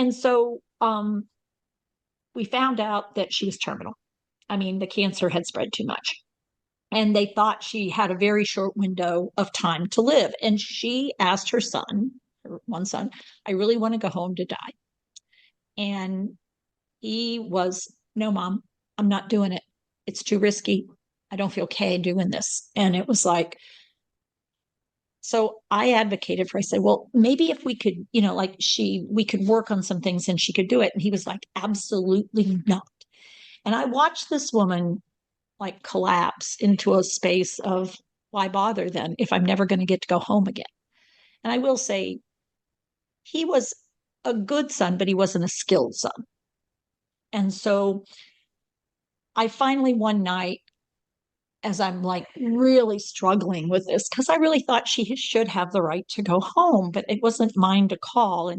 And so we found out that she was terminal. I mean, the cancer had spread too much. And they thought she had a very short window of time to live. And she asked her son, her one son, I really want to go home to die. And he was, no, mom, I'm not doing it. It's too risky. I don't feel okay doing this. And it was like, so I advocated for, I said, well, maybe if we could, like we could work on some things and she could do it. And he was like, absolutely not. And I watched this woman like collapse into a space of why bother then if I'm never going to get to go home again. And I will say he was a good son, but he wasn't a skilled son. And so I finally one night, as I'm like really struggling with this, because I really thought she should have the right to go home, but it wasn't mine to call.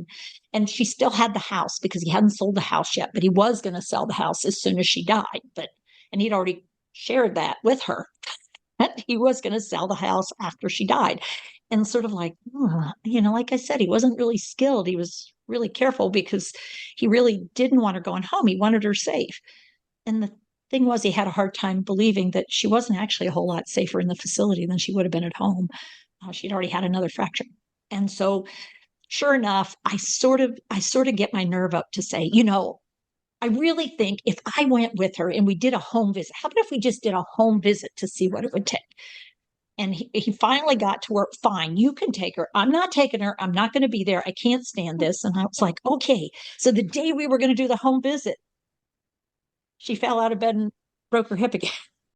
And she still had the house because he hadn't sold the house yet, but he was going to sell the house as soon as she died. And he'd already shared that with her. That he was going to sell the house after she died. And sort of like, like I said, he wasn't really skilled. He was really careful because he really didn't want her going home. He wanted her safe. And the thing was, he had a hard time believing that she wasn't actually a whole lot safer in the facility than she would have been at home. She'd already had another fracture. And so, sure enough, I sort of get my nerve up to say, I really think if I went with her and we did a home visit, how about if we just did a home visit to see what it would take? And he finally got to where, fine, you can take her. I'm not taking her. I'm not going to be there. I can't stand this. And I was like, okay. So the day we were going to do the home visit, she fell out of bed and broke her hip again.